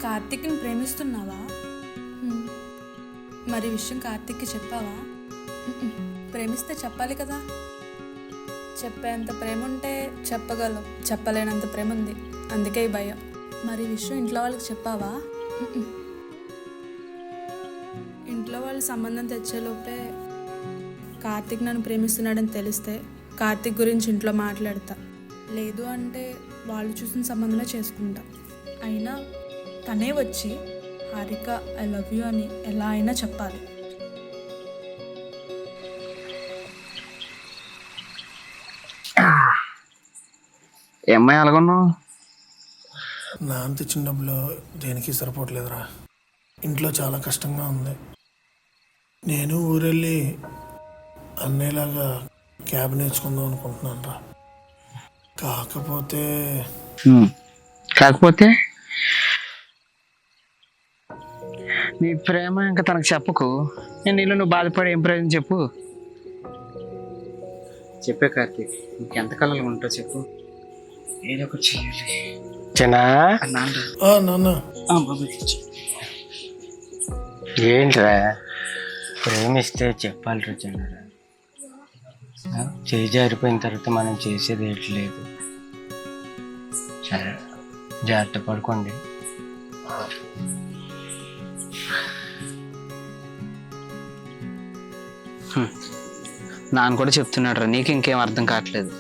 కార్తీక్ని ప్రేమిస్తున్నావా? మరి విషయం కార్తీక్కి చెప్పావా? ప్రేమిస్తే చెప్పాలి కదా. చెప్పేంత ప్రేమ ఉంటే చెప్పగలవు, చెప్పలేనంత ప్రేమ ఉంది, అందుకే ఈ భయం. మరి విషయం ఇంట్లో వాళ్ళకి చెప్పావా? ఇంట్లో వాళ్ళు సంబంధం తెచ్చేలోపే కార్తీక్ నన్ను ప్రేమిస్తున్నాడని తెలిస్తే కార్తీక్ గురించి ఇంట్లో మాట్లాడతా. లేదు అంటే వాళ్ళు చూసిన సంబంధమే చేసుకుంటా. అయినా తనే వచ్చి హారిక ఐ లవ్ యూ అని ఎలా అయినా చెప్పాలి. ఏమ్మాయి అలాగొన్నావు? నాన్న తెచ్చిన డబ్బులు దేనికి సరిపోవట్లేదురా. ఇంట్లో చాలా కష్టంగా ఉంది. నేను ఊరెళ్ళి అన్నయ్యలాగా క్యాబ్ నేర్చుకుందాం అనుకుంటున్నాను రా. కాకపోతే నీ ప్రేమ ఇంకా తనకు చెప్పకు. నేను నీళ్ళు నువ్వు బాధపడి ఏం ప్రయోజనం చెప్పు. చెప్పే కార్తీక్, ఇంకెంతకాలం ఉంటావు చెప్పు. ఏదో ఒకటి చెయ్యాలి. నాన్న ఏంట్రా ప్రేమిస్తే చెప్పాలి రుచిన్నారా? చేయి జారిపోయిన తర్వాత మనం చేసేది ఏట్లేదు. సరే జాగ్రత్త పడుకోండి. నాన్న కూడా చెప్తున్నాడు రా, నీకు ఇంకేం అర్థం కావట్లేదు.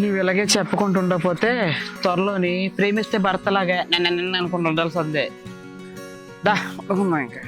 నువ్వు ఇలాగే చెప్పుకుంటుండకపోతే త్వరలోని ప్రేమిస్తే భర్తలాగా నన్ను అనుకుంటూ ఉండాల్సి వద్దే. దా ఇంకా